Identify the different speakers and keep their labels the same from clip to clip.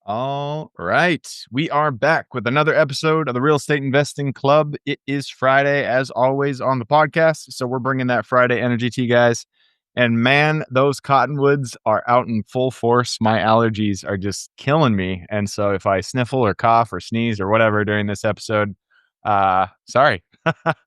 Speaker 1: All right. We are back with another episode of the Real Estate Investing Club. It is Friday, as always, on the podcast. So we're bringing that Friday energy to you guys. And man, those cottonwoods are out in full force. My allergies are just killing me. And so if I sniffle or cough or sneeze or whatever during this episode, sorry.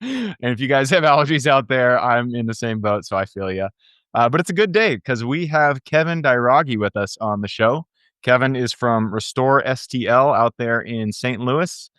Speaker 1: And if you guys have allergies out there, I'm in the same boat. So I feel you. But it's a good day because we have Kevin Dairaghi with us on the show. Kevin is from Restore STL out there in St. Louis.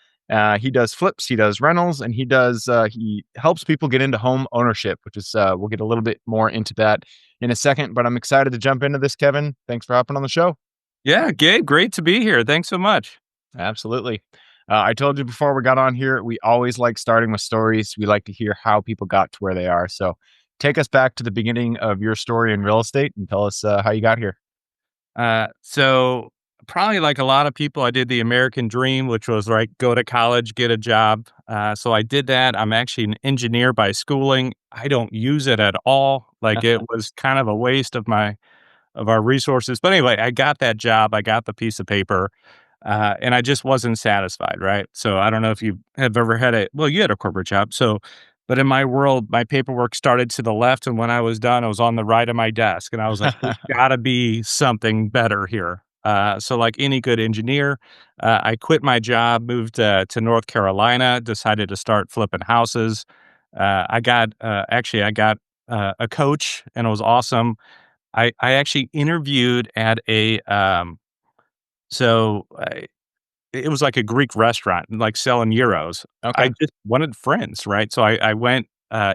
Speaker 1: He does flips, he does rentals, and he helps people get into home ownership, which is we'll get a little bit more into that in a second. But I'm excited to jump into this, Kevin. Thanks for hopping on the show.
Speaker 2: Yeah, Gabe, great to be here. Thanks so much.
Speaker 1: Absolutely. I told you before we got on here, we always like starting with stories. We like to hear how people got to where they are. So take us back to the beginning of your story in real estate and tell us how you got here.
Speaker 2: So probably like a lot of people, I did the American dream, which was like go to college, get a job. So I did that. I'm actually an engineer by schooling. I don't use it at all. Like it was kind of a waste of our resources. But anyway, I got that job. I got the piece of paper. And I just wasn't satisfied, right? So I don't know if you have ever had you had a corporate job. But in my world, my paperwork started to the left. And when I was done, it was on the right of my desk. And I was like, there's gotta be something better here. So like any good engineer, I quit my job, moved to North Carolina, decided to start flipping houses. I got a coach and it was awesome. I actually interviewed at so it was like a Greek restaurant, like selling euros. I
Speaker 1: Okay.
Speaker 2: just wanted friends, right? So I went,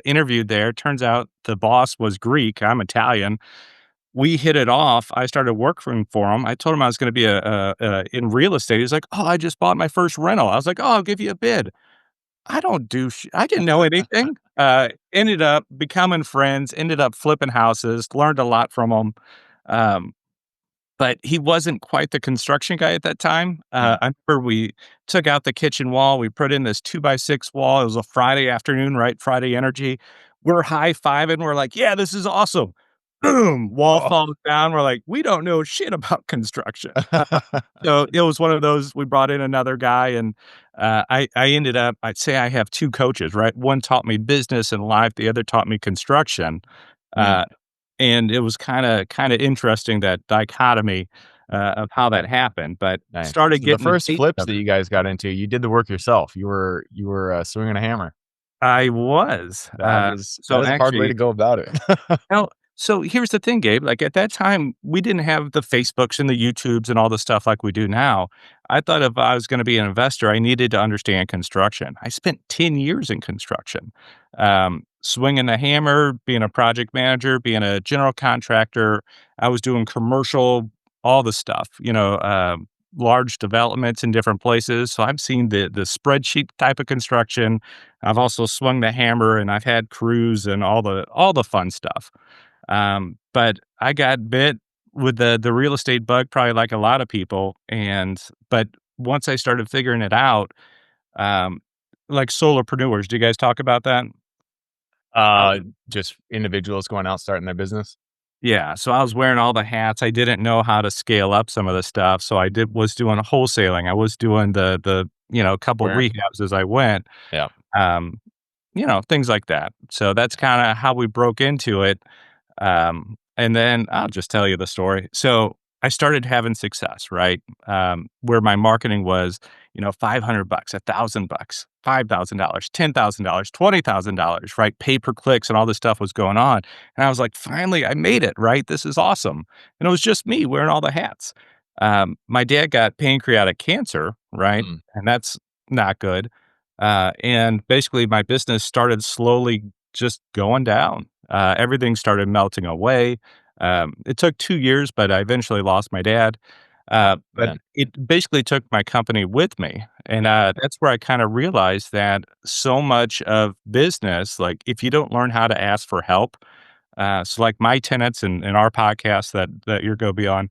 Speaker 2: interviewed there. Turns out the boss was Greek. I'm Italian. We hit it off. I started working for him. I told him I was going to be in real estate. He's like, "Oh, I just bought my first rental." I was like, "Oh, I'll give you a bid." I didn't know anything. Ended up becoming friends. Ended up flipping houses. Learned a lot from him. Um, but he wasn't quite the construction guy at that time.
Speaker 1: Mm.
Speaker 2: I remember we took out the kitchen wall, we put in this 2x6 wall. It was a Friday afternoon, right? Friday energy. We're high-fiving, we're like, "Yeah, this is awesome." Boom, wall
Speaker 1: Oh.
Speaker 2: falls down, we're like, "We don't know shit about construction." So it was one of those, we brought in another guy and, I ended up, I'd say I have 2 coaches, right? One taught me business and life, the other taught me construction.
Speaker 1: Mm.
Speaker 2: Uh, and it was kinda interesting, that dichotomy, of how that happened, but
Speaker 1: Nice.
Speaker 2: started
Speaker 1: So the
Speaker 2: getting a
Speaker 1: first
Speaker 2: taste
Speaker 1: flips
Speaker 2: of
Speaker 1: that
Speaker 2: it.
Speaker 1: you guys got into, you did the work yourself. You were swinging a hammer.
Speaker 2: I was,
Speaker 1: That
Speaker 2: so
Speaker 1: is a hard way
Speaker 2: actually
Speaker 1: to go about it.
Speaker 2: no, so here's the thing, Gabe, like, at that time, we didn't have the Facebooks and the YouTubes and all the stuff like we do now. I thought if I was gonna be an investor, I needed to understand construction. I spent 10 years in construction, swinging the hammer, being a project manager, being a general contractor. I was doing commercial, all the stuff, large developments in different places. So I've seen the spreadsheet type of construction. I've also swung the hammer, and I've had crews and all the fun stuff. But I got bit with the real estate bug, probably like a lot of people. But once I started figuring it out, um, like solopreneurs, do you guys talk about that?
Speaker 1: Uh, just individuals going out starting their business.
Speaker 2: Yeah, so I was wearing all the hats. I didn't know how to scale up some of the stuff, so I was doing wholesaling. I was doing couple
Speaker 1: Where?
Speaker 2: rehabs as I went,
Speaker 1: Yeah.
Speaker 2: um, things like that. So that's kinda how we broke into it. And then I'll just tell you the story. So I started having success, right? Where my marketing was, 500 bucks, 1,000 bucks, $5,000, $10,000, $20,000, right? Pay per clicks and all this stuff was going on. And I was like, finally, I made it, right? This is awesome. And it was just me wearing all the hats. My dad got pancreatic cancer, right?
Speaker 1: Mm.
Speaker 2: And that's not good. And basically, my business started slowly just going down. Everything started melting away. It took 2 years, but I eventually lost my dad.
Speaker 1: Oh,
Speaker 2: But
Speaker 1: man.
Speaker 2: it basically took my company with me. And that's where I kind of realized that so much of business, like if you don't learn how to ask for help, so like my tenants in our podcast that you're going to be on,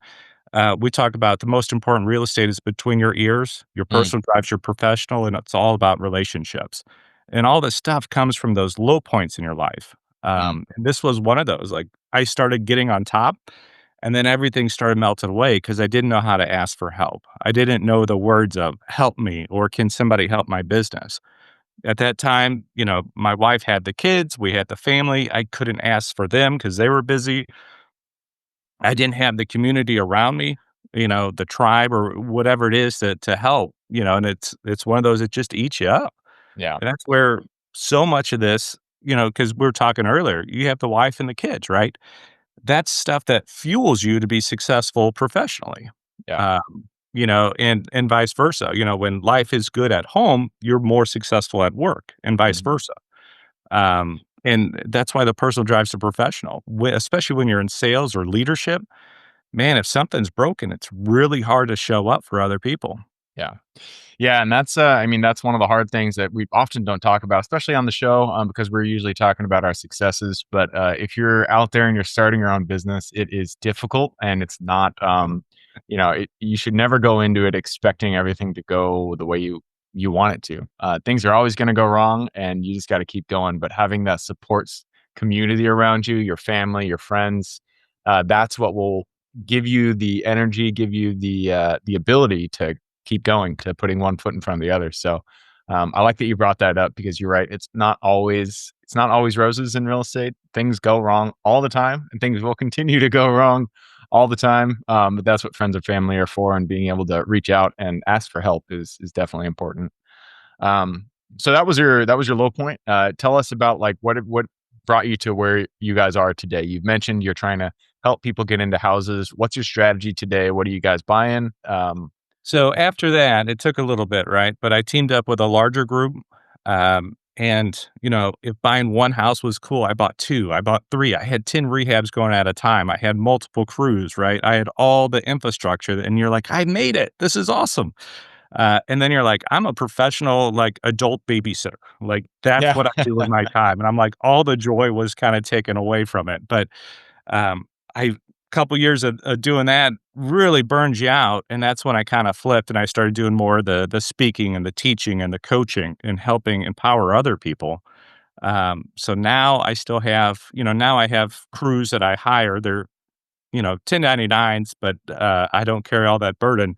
Speaker 2: we talk about the most important real estate is between your ears. Your
Speaker 1: Mm.
Speaker 2: personal drives your professional, and it's all about relationships. And all this stuff comes from those low points in your life.
Speaker 1: Mm.
Speaker 2: And this was one of those. Like I started getting on top. And then everything started melting away because I didn't know how to ask for help. I didn't know the words of "help me" or "can somebody help my business." At that time, my wife had the kids, we had the family. I couldn't ask for them because they were busy. I didn't have the community around me, the tribe or whatever it is to help, and it's one of those that just eats you up.
Speaker 1: Yeah.
Speaker 2: And that's where so much of this, because we were talking earlier, you have the wife and the kids, right? That's stuff that fuels you to be successful professionally.
Speaker 1: Yeah.
Speaker 2: Um, and vice versa. When life is good at home, you're more successful at work and vice
Speaker 1: Mhm.
Speaker 2: versa. And that's why the personal drives the professional, especially when you're in sales or leadership. Man, if something's broken, it's really hard to show up for other people.
Speaker 1: Yeah. Yeah, and that's I mean, that's one of the hard things that we often don't talk about, especially on the show, because we're usually talking about our successes. But if you're out there and you're starting your own business, it is difficult, and it's not. You should never go into it expecting everything to go the way you want it to. Things are always going to go wrong, and you just got to keep going. But having that community around you, your family, your friends, that's what will give you the energy, give you the ability to keep going, to putting one foot in front of the other. So I like that you brought that up because you're right. It's not always roses in real estate. Things go wrong all the time, and things will continue to go wrong all the time. But that's what friends and family are for, and being able to reach out and ask for help is definitely important. Um, so that was your low point. Tell us about like what brought you to where you guys are today. You've mentioned you're trying to help people get into houses. What's your strategy today? What are you guys buying?
Speaker 2: So after that, it took a little bit, right? But I teamed up with a larger group. And, if buying one house was cool, I bought two, I bought three. I had 10 rehabs going at a time. I had multiple crews, right? I had all the infrastructure. And you're like, I made it. This is awesome. And then you're like, I'm a professional, like adult babysitter. Like that's
Speaker 1: Yeah.
Speaker 2: what I do with my time. And I'm like, all the joy was kind of taken away from it. But I couple years of doing that really burns you out, and that's when I kinda flipped and I started doing more of the speaking and the teaching and the coaching and helping empower other people. So now I still have now I have crews that I hire. They're 1099s, but, I don't carry all that burden.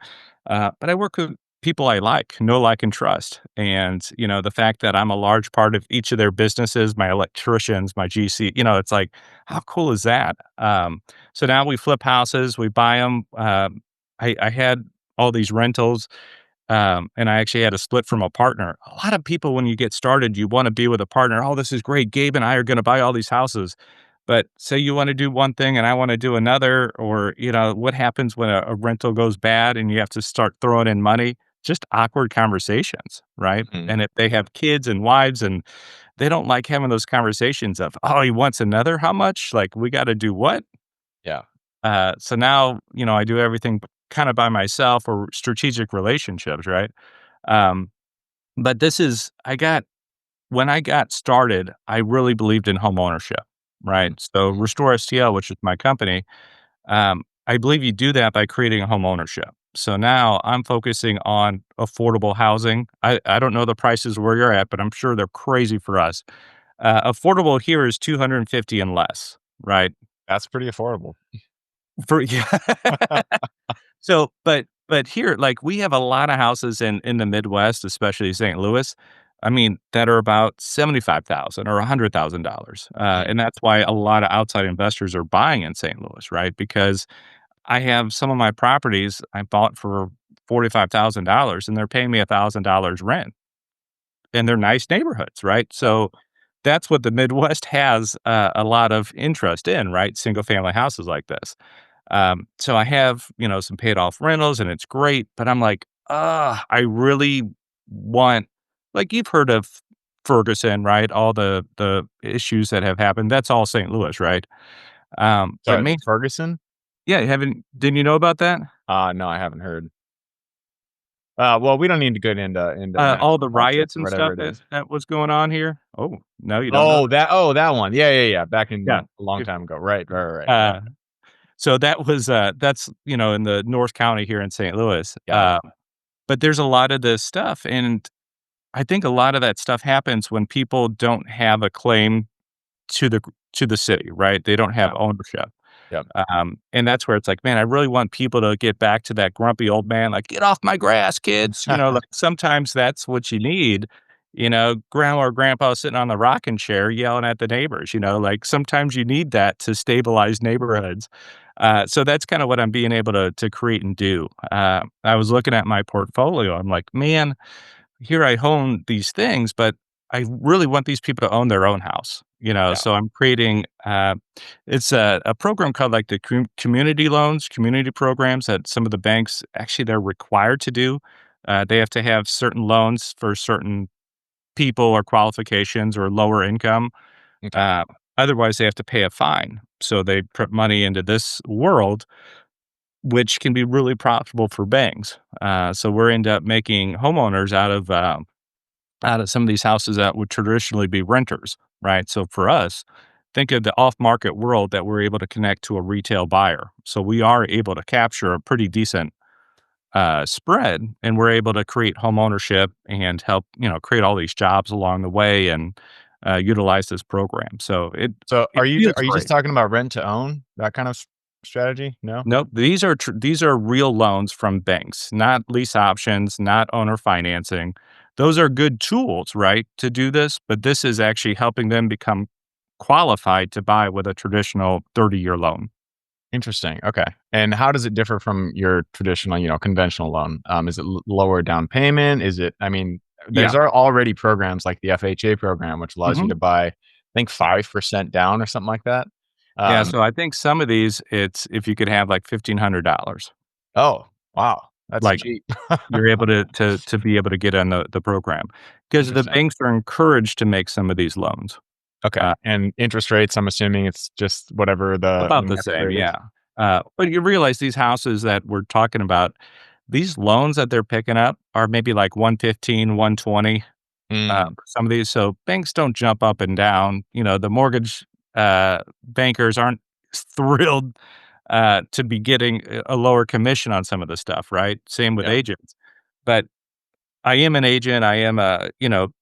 Speaker 2: But I work with people I like, know, like, and trust. And, the fact that I'm a large part of each of their businesses, my electricians, my GC, it's like, how cool is that? So now we flip houses, we buy them. I had all these rentals, and I actually had a split from a partner. A lot of people, when you get started, you wanna be with a partner. "Oh, this is great. Gabe and I are gonna buy all these houses." But say you wanna do one thing and I wanna do another, or, what happens when a rental goes bad and you have to start throwing in money? Just awkward conversations, right?
Speaker 1: Mhm.
Speaker 2: And if they have kids and wives and they don't like having those conversations of, "Oh, he wants another? How much? Like, we gotta do what?"
Speaker 1: Yeah.
Speaker 2: So now, I do everything kinda by myself or strategic relationships, right? Um, but this is I got when I got started, I really believed in homeownership, right? So
Speaker 1: Mhm.
Speaker 2: Restore STL, which is my company, I believe you do that by creating a homeownership. So now I'm focusing on affordable housing. I don't know the prices where you're at, but I'm sure they're crazy for us. Affordable here is 250 and less, right?
Speaker 1: That's pretty affordable.
Speaker 2: For yeah. But here, like, we have a lot of houses in the Midwest, especially St. Louis, I mean, that are about 75,000 or $100,000,
Speaker 1: Mhm.
Speaker 2: and that's why a lot of outside investors are buying in St. Louis, right? Because I have some of my properties I bought for $45,000, and they're paying me $1,000 rent, and they're nice neighborhoods, right?
Speaker 1: Yeah.
Speaker 2: So, that's what the Midwest has, a lot of interest in, right? Single family houses like this. So I have, some paid off rentals and it's great, but I'm like, I really want like you've heard of Ferguson, right? All the issues that have happened. That's all St. Louis, right? But
Speaker 1: Sorry,
Speaker 2: me,
Speaker 1: Ferguson?
Speaker 2: yeah, didn't you know about that?
Speaker 1: No, I haven't heard. Well, we don't need to get into
Speaker 2: All
Speaker 1: national
Speaker 2: the
Speaker 1: politics
Speaker 2: riots
Speaker 1: or
Speaker 2: and
Speaker 1: whatever
Speaker 2: stuff
Speaker 1: it
Speaker 2: that
Speaker 1: is.
Speaker 2: that was going on here. Oh, no, you don't know.
Speaker 1: Oh, that one. Yeah, yeah, yeah. Back in
Speaker 2: Yeah.
Speaker 1: a long time ago. Right, right, right, right. Yeah.
Speaker 2: Uh, so that's in the North County here in St. Louis.
Speaker 1: Got it.
Speaker 2: But there's a lot of this stuff, and I think a lot of that stuff happens when people don't have a claim to the city, right? They don't have
Speaker 1: Yeah.
Speaker 2: ownership.
Speaker 1: Yep.
Speaker 2: And that's where it's like, man, I really want people to get back to that grumpy old man, like, get off my grass, kids. Like sometimes that's what you need. Grandma or grandpa sitting on the rocking chair yelling at the neighbors, like sometimes you need that to stabilize neighborhoods. So that's kind of what I'm being able to create and do. I was looking at my portfolio. I'm like, man, here I own these things, but I really want these people to own their own house,
Speaker 1: Yeah.
Speaker 2: so I'm creating, it's a program called like the community loans, community programs that some of the banks actually they're required to do. They have to have certain loans for certain people or qualifications or lower income.
Speaker 1: Okay.
Speaker 2: Uh, Otherwise, they have to pay a fine. So they put money into this world, which can be really profitable for banks. So we're end up making homeowners out of some of these houses that would traditionally be renters, right? So for us, think of the off market world that we're able to connect to a retail buyer. So we are able to capture a pretty decent spread, and we're able to create home ownership and help, create all these jobs along the way and utilize this program. So
Speaker 1: So
Speaker 2: it feels
Speaker 1: are you just
Speaker 2: great.
Speaker 1: talking about rent to own, that kind of strategy? No?
Speaker 2: Nope, these are real loans from banks, not lease options, not owner financing. Those are good tools, right, to do this, but this is actually helping them become qualified to buy with a traditional 30-year loan.
Speaker 1: Interesting. Okay. And how does it differ from your traditional, conventional loan? Is it lower down payment? Is it, I mean, there's
Speaker 2: Yeah.
Speaker 1: already programs like the FHA program, which allows you
Speaker 2: Mhm.
Speaker 1: to buy, I think 5% down or something like that.
Speaker 2: Yeah,
Speaker 1: Um,
Speaker 2: so I think some of these, it's if you could have, like, $1,500,
Speaker 1: oh, wow. That's
Speaker 2: like,
Speaker 1: cheap.
Speaker 2: you're able to be able to get on the program because the
Speaker 1: Interesting.
Speaker 2: banks are encouraged to make some of these loans.
Speaker 1: Okay.
Speaker 2: Uh
Speaker 1: And interest rates, I'm assuming it's just whatever the
Speaker 2: About the
Speaker 1: market
Speaker 2: same,
Speaker 1: rate is.
Speaker 2: yeah. But you realize these houses that we're talking about, these loans that they're picking up are maybe like 115, 120,
Speaker 1: Mm,
Speaker 2: for some of these, so banks don't jump up and down, the mortgage, bankers aren't thrilled, to be getting a lower commission on some of the stuff, right? Same with
Speaker 1: yeah.
Speaker 2: agents. But I am an agent, I am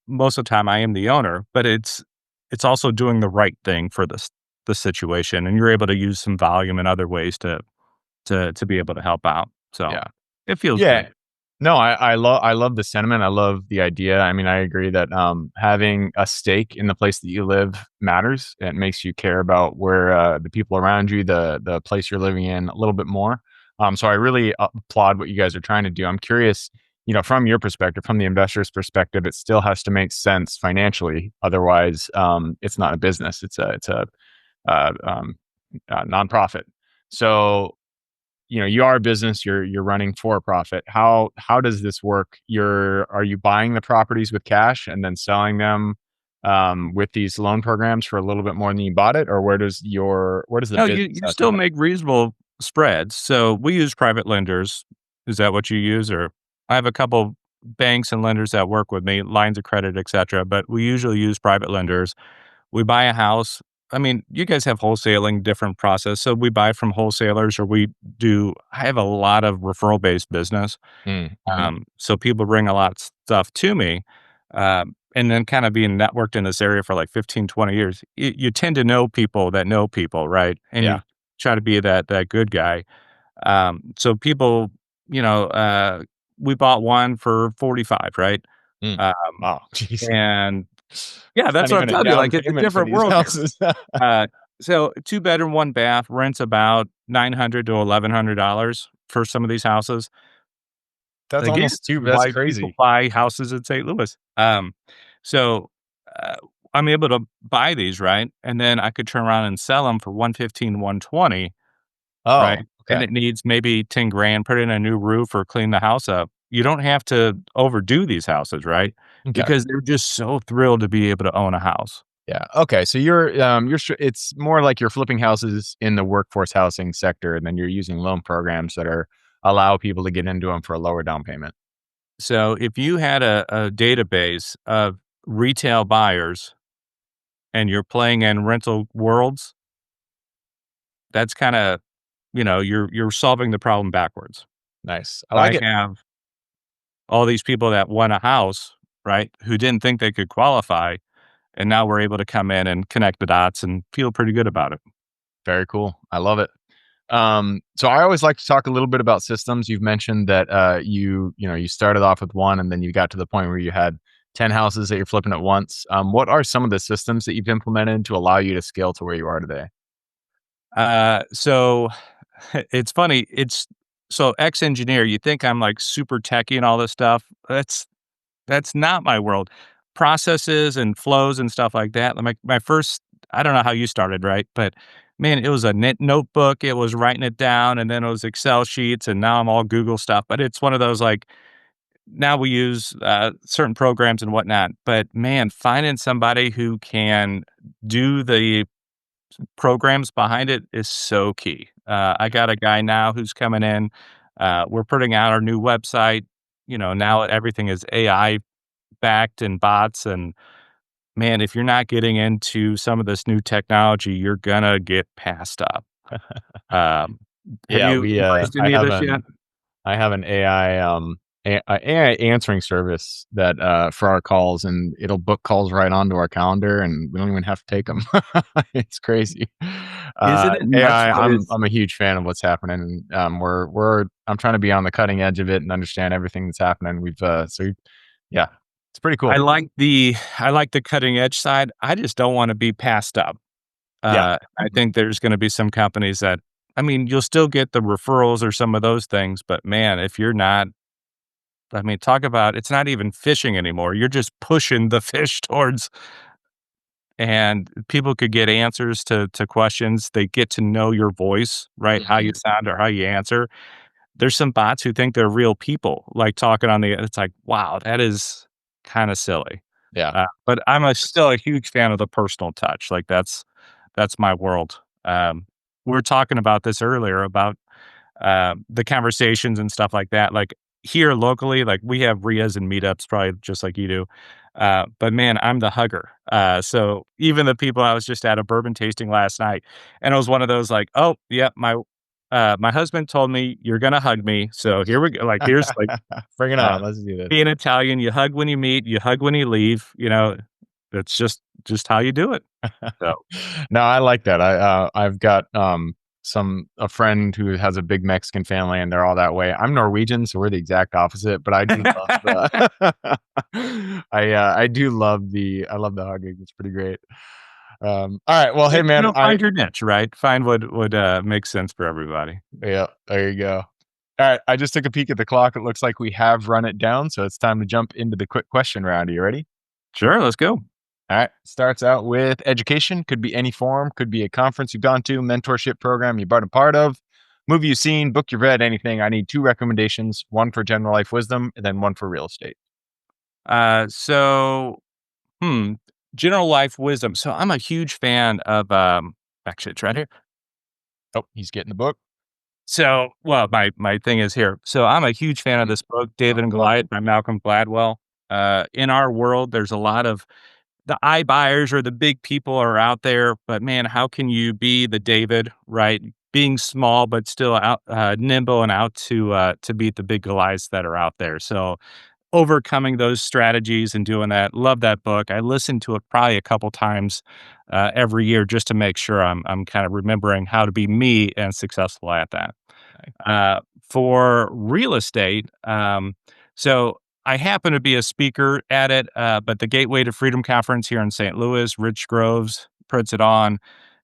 Speaker 2: most of the time I am the owner, but it's also doing the right thing for the situation, and you're able to use some volume in other ways to be able to help out. So,
Speaker 1: Yeah.
Speaker 2: it feels
Speaker 1: Yeah.
Speaker 2: good.
Speaker 1: No, I love the sentiment. I love the idea. I mean, I agree that having a stake in the place that you live matters. It makes you care about where the people around you, the place you're living in, a little bit more. So I really applaud what you guys are trying to do. I'm curious, from your perspective, from the investor's perspective, it still has to make sense financially. Otherwise, it's not a business. It's a uh, um, nonprofit. So you are a business, you're running for a profit. How does this work? Are you buying the properties with cash and then selling them with these loan programs for a little bit more than you bought it, or where does the
Speaker 2: No,
Speaker 1: business
Speaker 2: you
Speaker 1: have to
Speaker 2: still
Speaker 1: go?
Speaker 2: make reasonable spreads. So, we use private lenders. Is that what you use? Or I have a couple banks and lenders that work with me, lines of credit, etcetera, but we usually use private lenders. We buy a house. I mean, you guys have wholesaling, different process. So we buy from wholesalers or I have a lot of referral-based business.
Speaker 1: Mm-hmm.
Speaker 2: So people bring a lot of stuff to me. And then kind of being networked in this area for like 15, 20 years, you tend to know people, right? And you
Speaker 1: Yeah.
Speaker 2: try to be that good guy. So people, you know, uh, we bought one for 45, right?
Speaker 1: Mm.
Speaker 2: Um,
Speaker 1: Wow. Jeez.
Speaker 2: and yeah,
Speaker 1: It's
Speaker 2: that's
Speaker 1: not
Speaker 2: what I'm
Speaker 1: even a
Speaker 2: telling you,
Speaker 1: down
Speaker 2: like, it's a
Speaker 1: payment for
Speaker 2: different
Speaker 1: these
Speaker 2: world here.
Speaker 1: houses.
Speaker 2: Uh, so 2 bedroom, 1 bath, rents about $900 to $1,100 for some of these houses.
Speaker 1: That's
Speaker 2: Again,
Speaker 1: almost too. That's
Speaker 2: why people
Speaker 1: crazy.
Speaker 2: buy houses in St. Louis. So, uh, I'm able to buy these, right? And then I could turn around and sell them for 115, 120, right?
Speaker 1: Oh,
Speaker 2: And
Speaker 1: okay.
Speaker 2: it needs maybe 10 grand, put in a new roof or clean the house up. You don't have to overdo these houses, right?
Speaker 1: Okay.
Speaker 2: Because they're just so thrilled to be able to own a house.
Speaker 1: Yeah. Okay. So it's more like you're flipping houses in the workforce housing sector, and then you're using loan programs that are allow people to get into them for a lower down payment.
Speaker 2: So if you had a database of retail buyers and you're playing in rental worlds, that's kinda, you're solving the problem backwards.
Speaker 1: Nice. I like
Speaker 2: I
Speaker 1: it.
Speaker 2: have all these people that want a house, right, who didn't think they could qualify, and now we're able to come in and connect the dots and feel pretty good about it.
Speaker 1: Very cool. I love it. So I always like to talk a little bit about systems. You've mentioned that you started off with one and then you got to the point where you had 10 houses that you're flipping at once. What are some of the systems that you've implemented to allow you to scale to where you are today?
Speaker 2: So it's funny. So ex-engineer, you think I'm like super techie and all this stuff. That's not my world. Processes and flows and stuff like that. Like my first, I don't know how you started, right? But man, it was a notebook. It was writing it down, and then it was Excel sheets, and now I'm all Google stuff. But it's one of those like now we use certain programs and whatnot. But man, finding somebody who can do the programs behind it is so key. I got a guy now who's coming in. We're putting out our new website. Now everything is AI backed and bots. And man, if you're not getting into some of this new technology, you're gonna get passed up. Um, have
Speaker 1: Yeah,
Speaker 2: you
Speaker 1: we
Speaker 2: embraced any of this yet?
Speaker 1: I have an AI AI answering service that for our calls, and it'll book calls right onto our calendar and we don't even have to take them. It's crazy.
Speaker 2: Isn't it nuts
Speaker 1: AI,
Speaker 2: what is
Speaker 1: I'm a huge fan of what's happening. We're I'm trying to be on the cutting edge of it and understand everything that's happening. Yeah, it's pretty
Speaker 2: I
Speaker 1: cool.
Speaker 2: like the I like the cutting edge side. I just don't wanna be passed up.
Speaker 1: Yeah.
Speaker 2: I think there's gonna be some companies that I mean, you'll still get the referrals or some of those things, but man, if you're not I mean, talk about it's not even fishing anymore. You're just pushing the fish towards and people could get answers to questions. They get to know your voice, right? How you
Speaker 1: Mhm.
Speaker 2: sound or how you answer. There's some bots who think they're real people, like talking on the it's like, wow, that is kinda silly.
Speaker 1: Yeah.
Speaker 2: But I'm still a huge fan of the personal touch. Like that's my world. We were talking about this earlier about the conversations and stuff like that. Like here locally, like we have RIAs and meetups, probably just like you do. But man, I'm the hugger. So even the people I was just at a bourbon tasting last night, and it was one of those like, oh, yeah, my husband told me you're gonna hug me, so here we go. Like here's like
Speaker 1: Bring it
Speaker 2: uh,
Speaker 1: on. Let's do this.
Speaker 2: being Italian, you hug when you meet, you hug when you leave. That's just how you do it. So
Speaker 1: No, I like that. I've got a friend who has a big Mexican family and they're all that way. I'm Norwegian, so we're the exact opposite, but I do love I love the hugging. It's pretty great. All right. Well, hey man, I
Speaker 2: find your niche, right? Find what would make sense for everybody.
Speaker 1: yeah, there you go. All right, I just took a peek at the clock. It looks like we have run it down, so it's time to jump into the quick question round. Are you ready?
Speaker 2: Sure, let's go.
Speaker 1: All right. Starts out with education. Could be any form. Could be a conference you've gone to, mentorship program you've been a part of, movie you've seen, book you've read, anything. I need two recommendations: one for general life wisdom, and then one for real estate.
Speaker 2: So, hmm, general life wisdom. So I'm a huge fan of actually it's right here.
Speaker 1: Oh, he's getting the book.
Speaker 2: So, well, my thing is here. So I'm a huge fan of this book, David and Goliath by Malcolm Gladwell. In our world, there's a lot of the iBuyers or the big people are out there, but man, how can you be the David, right? Being small but still out nimble and out to beat the big Goliaths that are out there. So overcoming those strategies and doing that. Love that book. I listen to it probably a couple times every year just to make sure I'm kind of remembering how to be me and successful at that.
Speaker 1: Nice.
Speaker 2: For real estate, so I happen to be a speaker at it, but the Gateway to Freedom Conference here in St. Louis, Rich Groves puts it on.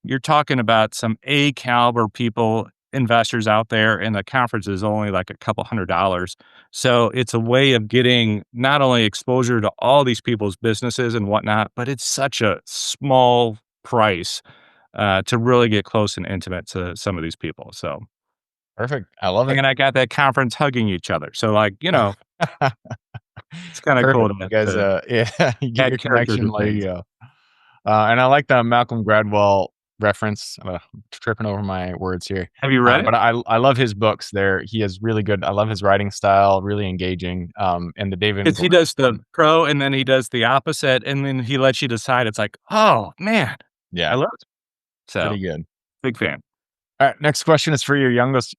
Speaker 2: You're talking about some A caliber people, investors out there, and the conference is only like a couple $100. So it's a way of getting not only exposure to all these people's businesses and whatnot, but it's such a small price to really get close and intimate to some of these people. So,
Speaker 1: Perfect. I love it.
Speaker 2: and I got that conference hugging each other. So, like, it's kind of cool
Speaker 1: Perfect. You
Speaker 2: to,
Speaker 1: guys,
Speaker 2: to
Speaker 1: yeah, you get
Speaker 2: add
Speaker 1: your
Speaker 2: character
Speaker 1: connection.
Speaker 2: to
Speaker 1: There you
Speaker 2: things.
Speaker 1: go. And I like the Malcolm Gladwell reference. I'm tripping over my words here.
Speaker 2: Have you read it?
Speaker 1: But I love his books. He has really good. I love his writing style. Really engaging. And the David and
Speaker 2: Because he
Speaker 1: Goliath
Speaker 2: does the
Speaker 1: one.
Speaker 2: pro and then he does the opposite, and then he lets you decide. It's like, oh man, I
Speaker 1: Yeah,
Speaker 2: love it. So
Speaker 1: pretty good.
Speaker 2: big fan.
Speaker 1: All right, next question is for your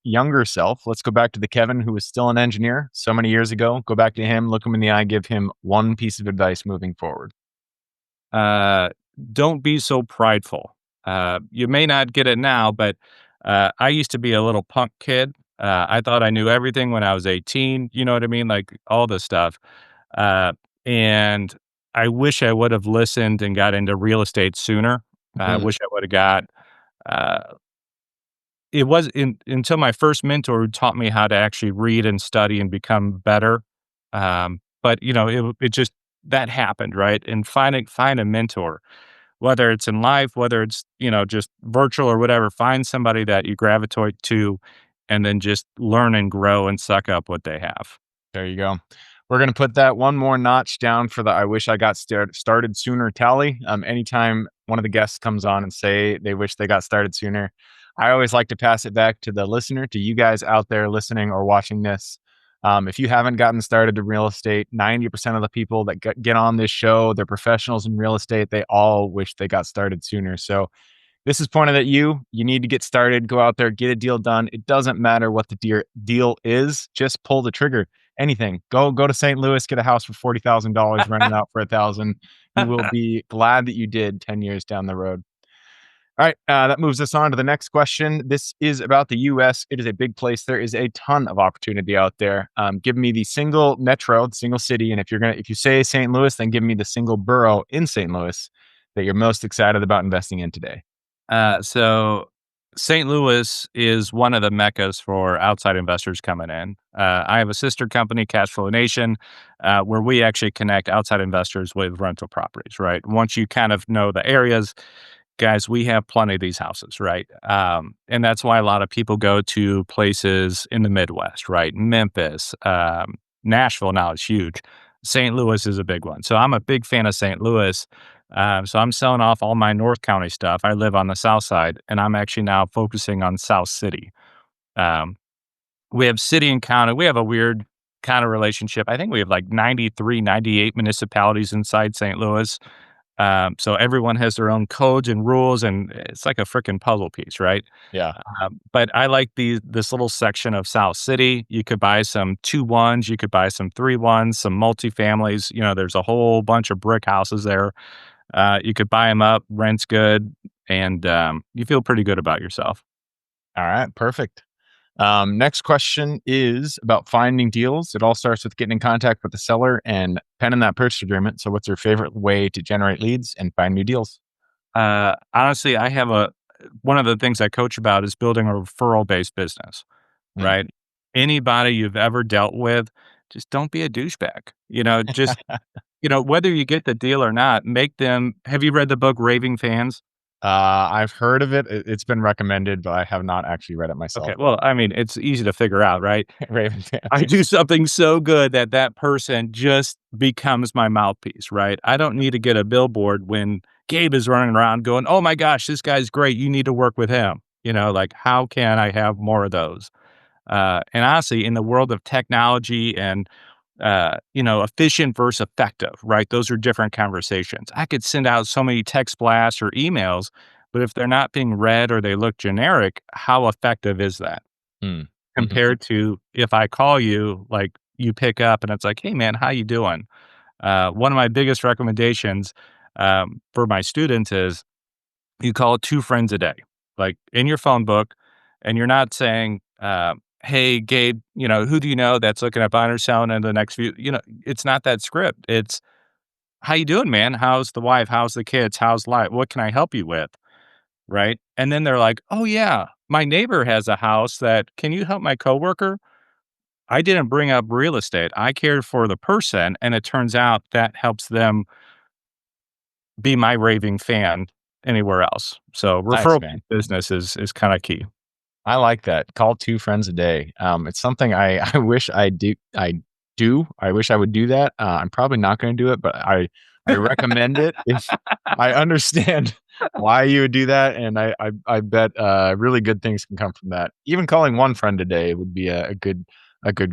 Speaker 1: younger self. Let's go back to the Kevin who was still an engineer so many years ago. Go back to him, look him in the eye, give him one piece of advice moving forward.
Speaker 2: Uh, don't be so prideful. You may not get it now, but I used to be a little punk kid. I thought I knew everything when I was 18. You know what I mean? Like all this stuff. Uh, and I wish I would have listened and got into real estate sooner. I
Speaker 1: Mm,
Speaker 2: wish I would have got. Uh, it was until my first mentor who taught me how to actually read and study and become better. But it just that happened, right? And find a mentor, whether it's in life, whether it's just virtual or whatever. Find somebody that you gravitate to, and then just learn and grow and suck up what they have.
Speaker 1: there you go. We're going to put that one more notch down for the I wish I got started sooner tally. Anytime one of the guests comes on and say they wish they got started sooner, I always like to pass it back to the listener, to you guys out there listening or watching this. If you haven't gotten started in real estate, 90% of the people that get on this show, they're professionals in real estate. They all wish they got started sooner. So this is pointed at you. You need to get started. Go out there, get a deal done. It doesn't matter what the deal is. Just pull the trigger. Anything. Go to St. Louis, get a house for $40,000, rent it out for 1,000. You will be glad that you did 10 years down the road. All right, that moves us on to the next question. This is about the U.S. It is a big place. There is a ton of opportunity out there. Give me the single metro, the single city, and if you say St. Louis, then give me the single borough in St. Louis that you're most excited about investing in today.
Speaker 2: So St. Louis is one of the meccas for outside investors coming in. I have a sister company, Cashflow Nation, where we actually connect outside investors with rental properties, right? Once you kind of know the areas, guys, we have plenty of these houses, right? And that's why a lot of people go to places in the Midwest, right? Memphis, Nashville now is huge. St. Louis is a big one. So I'm a big fan of St. Louis. So I'm selling off all my North County stuff. I live on the South Side, and I'm actually now focusing on South City. Um, we have city and county. We have a weird kind of relationship. I think we have like 93, 98 municipalities inside St. Louis. So everyone has their own codes and rules, and it's like a freaking puzzle piece, right?
Speaker 1: Yeah.
Speaker 2: But I like this little section of South City. You could buy some 2-1s, you could buy some 3-1s, some multifamilies. There's a whole bunch of brick houses there. You could buy them up, rent's good, and you feel pretty good about yourself.
Speaker 1: All right, perfect. Next question is about finding deals. It all starts with getting in contact with the seller and penning that purchase agreement. So, what's your favorite way to generate leads and find new deals?
Speaker 2: Honestly, I have one of the things I coach about is building a referral-based business,
Speaker 1: Mm.
Speaker 2: right? Anybody you've ever dealt with, just don't be a douchebag. Just whether you get the deal or not, make them. Have you read the book Raving Fans?
Speaker 1: I've heard of it. It's been recommended, but I have not actually read it
Speaker 2: Okay,
Speaker 1: myself.
Speaker 2: well, I mean, it's easy to figure out, right?
Speaker 1: Raven
Speaker 2: I
Speaker 1: fans.
Speaker 2: do something so good that that person just becomes my mouthpiece, right? I don't need to get a billboard when Gabe is running around going, "Oh my gosh, this guy's great. You need to work with him." Like how can I have more of those? And honestly, in the world of technology and efficient versus effective, right? Those are different conversations. I could send out so many text blasts or emails, but if they're not being read or they look generic, how effective is that?
Speaker 1: Mm. Mhm.
Speaker 2: Compared to if I call you, like, you pick up and it's like, "Hey, man, how you doing?" One of my biggest recommendations, for my students is you call 2 friends a day, like, in your phone book, and you're not saying, "Hey, Gabe, who do you know that's looking at buying or selling in the next few," it's not that script. It's, "How you doing, man? How's the wife? How's the kids? How's life? What can I help you with?" Right? And then they're like, "Oh, yeah, my neighbor has a house that can you help my coworker?" I didn't bring up real estate. I cared for the person, and it turns out that helps them be my raving fan anywhere else. So
Speaker 1: Nice,
Speaker 2: referral
Speaker 1: man.
Speaker 2: business is kinda key.
Speaker 1: I like that. Call 2 friends a day. It's something I I wish I do I do. I wish I would do that. I'm probably not gonna do it, but I recommend it if I understand why you would do that, and I bet, really good things can come from that. Even calling 1 friend a day would be a good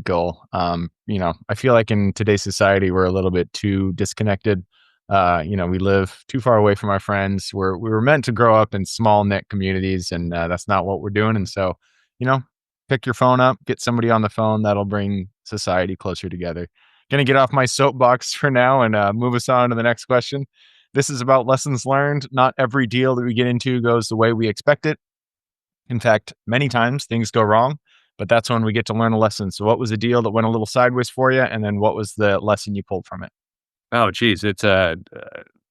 Speaker 1: goal. I feel like in today's society, we're a little bit too disconnected. We live too far away from our friends. We were meant to grow up in small knit communities, and that's not what we're doing. And so, you know, pick your phone up, get somebody on the phone. That'll bring society closer together. Gonna get off my soapbox for now and move us on to the next question. This is about lessons learned. Not every deal that we get into goes the way we expect it. In fact, many times things go wrong, but that's when we get to learn a lesson. So, what was a deal that went a little sideways for you? And then what was the lesson you pulled from it?
Speaker 2: Oh, geez, it's a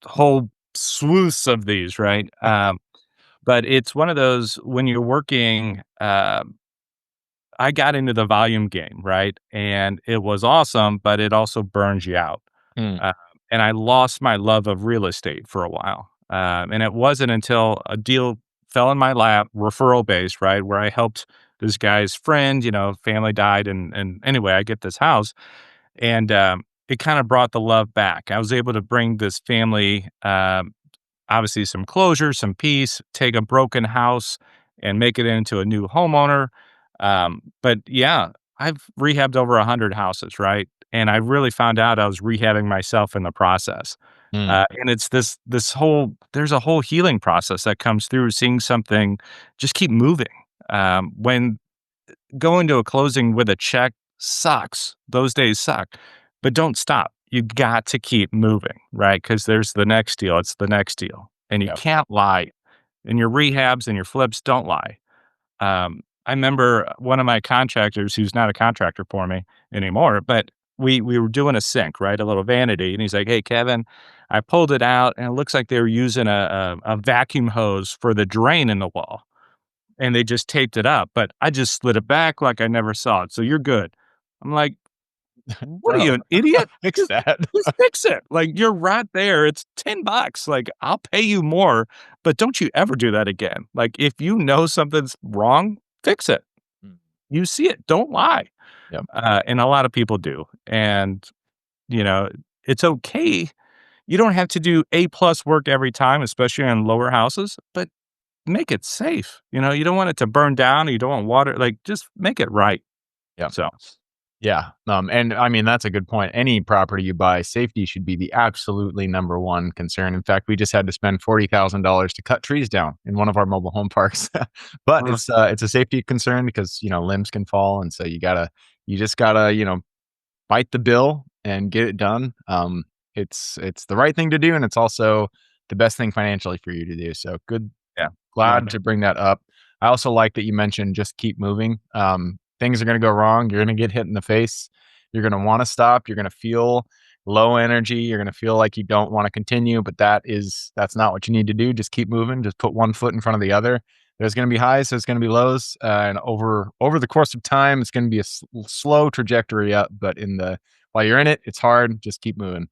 Speaker 2: whole swoosh of these, right? But it's one of those when you're working, I got into the volume game, right? And it was awesome, but it also burns you out.
Speaker 1: Mm,
Speaker 2: Uh, and I lost my love of real estate for a while. And it wasn't until a deal fell in my lap, referral based, right? Where I helped this guy's friend, family died. And anyway, I get this house and it kind of brought the love back. I was able to bring this family, obviously some closure, some peace, take a broken house and make it into a new homeowner. But yeah, I've rehabbed over 100 houses, right? And I really found out I was rehabbing myself in the process.
Speaker 1: mm,
Speaker 2: And it's this whole there's a whole healing process that comes through seeing something just keep moving. When going to a closing with a check sucks. Those days suck, but don't stop. You got to keep moving, right? Because there's the next deal. It's the next deal, and you
Speaker 1: yep.
Speaker 2: can't lie. In your rehabs and your flips, don't lie. I remember one of my contractors, who's not a contractor for me anymore, but we were doing a sink, right, a little vanity, and he's like, "Hey, Kevin, I pulled it out, and it looks like they were using a vacuum hose for the drain in the wall." And they just taped it up, but I just slid it back like I never saw it, so you're good. I'm like, "What are
Speaker 1: Bro,
Speaker 2: you, an idiot?
Speaker 1: fix
Speaker 2: Just
Speaker 1: that.
Speaker 2: just fix it. Like, you're right there, it's $10. Like, I'll pay you more, but don't you ever do that again. Like, if you know something's wrong, fix it.
Speaker 1: Mm,
Speaker 2: You see it, don't lie."
Speaker 1: yep.
Speaker 2: And a lot of people do, and, you know, it's okay. You don't have to do A plus work every time, especially on lower houses, but make it safe. You don't want it to burn down, you don't want water, like, just make it right.
Speaker 1: Yep.
Speaker 2: So,
Speaker 1: Yeah, and I mean, that's a good point. Any property you buy, safety should be the absolutely number one concern. In fact, we just had to spend $40,000 to cut trees down in one of our mobile home parks. But
Speaker 2: uh,
Speaker 1: it's a safety concern because, limbs can fall, and so you just gotta, bite the bill and get it done. It's the right thing to do, and it's also the best thing financially for you to do. So good.
Speaker 2: yeah, yeah,
Speaker 1: Glad to bring that up. I also like that you mentioned just keep moving. Things are going to go wrong. You're going to get hit in the face. You're going to want to stop. You're going to feel low energy. You're going to feel like you don't want to continue, but that's not what you need to do. Just keep moving. Just put one foot in front of the other. There's going to be highs. There's going to be lows, and over the course of time, it's going to be a slow trajectory up. But while you're in it, it's hard. Just keep moving.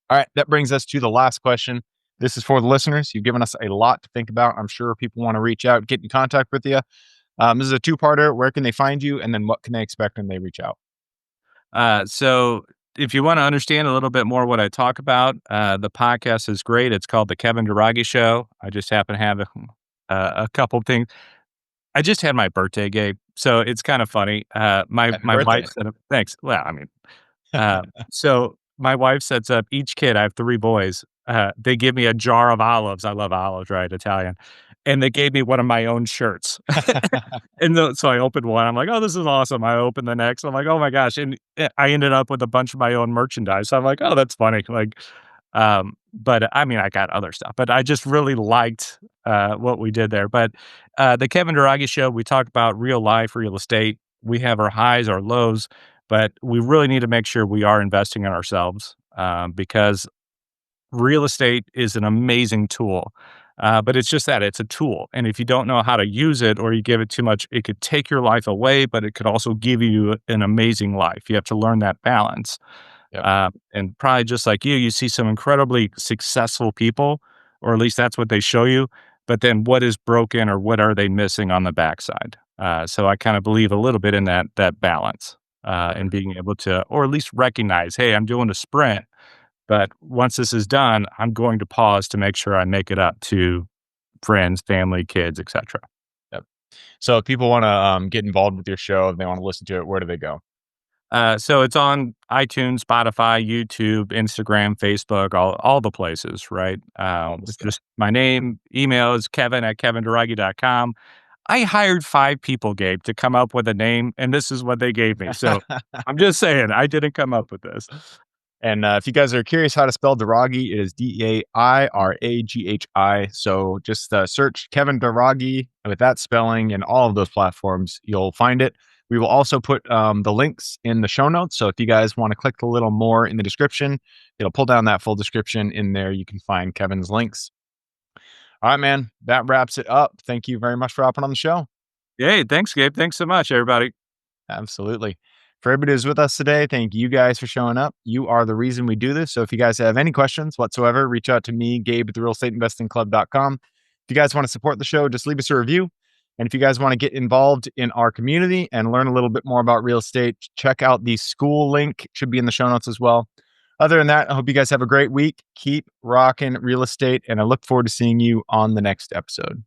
Speaker 1: All right, that brings us to the last question. This is for the listeners. You've given us a lot to think about. I'm sure people want to reach out, get in contact with you. This is a two-parter. Where can they find you? And then what can they expect when they reach out?
Speaker 2: so if you wanna understand a little bit more what I talk about, the podcast is great, it's called The Kevin Dairaghi Show. I just happen to have a couple things. I just had my birthday, Gabe, so it's kinda funny.
Speaker 1: Happy
Speaker 2: My wife
Speaker 1: birthday.
Speaker 2: said thanks. Well, I mean, so my wife sets up each kid, I have 3 boys, they give me a jar of olives. I love olives, right, Italian, and they gave me one of my own shirts. So I opened one, I'm like, "Oh, this is awesome." I opened the next, I'm like, "Oh my gosh," and, I ended up with a bunch of my own merchandise, so I'm like, "Oh, that's funny," like, but, I mean, I got other stuff, but I just really liked, what we did there, but, the Kevin Dairaghi Show, we talk about real life, real estate. We have our highs, our lows, but we really need to make sure we are investing in ourselves, because real estate is an amazing tool, but it's just that it's a tool. And if you don't know how to use it or you give it too much, it could take your life away, but it could also give you an amazing life. You have to learn that balance.
Speaker 1: Yep.
Speaker 2: And probably just like you see some incredibly successful people, or at least that's what they show you. But then what is broken or what are they missing on the backside? So I kind of believe a little bit in that balance and being able to, or at least recognize, hey, I'm doing a sprint, but once this is done, I'm going to pause to make sure I make it up to friends, family, kids, etc.
Speaker 1: Yep. So if people want to get involved with your show, if they want to listen to it, where do they go?
Speaker 2: So it's on iTunes, Spotify, YouTube, Instagram, Facebook, all the places, right?
Speaker 1: All the
Speaker 2: It's
Speaker 1: stuff.
Speaker 2: just my name, email is kevin@kevindairaghi.com. I hired 5 people, Gabe, to come up with a name, and this is what they gave me. So I'm just saying, I didn't come up with this.
Speaker 1: And if you guys are curious how to spell Dairaghi, it is Dairaghi. So just search Kevin Dairaghi with that spelling and all of those platforms. You'll find it. We will also put the links in the show notes. So if you guys want to click a little more in the description, it'll pull down that full description. In there, you can find Kevin's links. All right, man. That wraps it up. Thank you very much for hopping on the show.
Speaker 2: Hey, thanks, Gabe. Thanks so much, everybody.
Speaker 1: Absolutely. For everybody who's with us today, thank you guys for showing up. You are the reason we do this. So if you guys have any questions whatsoever, reach out to me, Gabe at therealestateinvestingclub.com. If you guys want to support the show, just leave us a review. And if you guys want to get involved in our community and learn a little bit more about real estate, check out the school link. It should be in the show notes as well. Other than that, I hope you guys have a great week. Keep rocking real estate, and I look forward to seeing you on the next episode.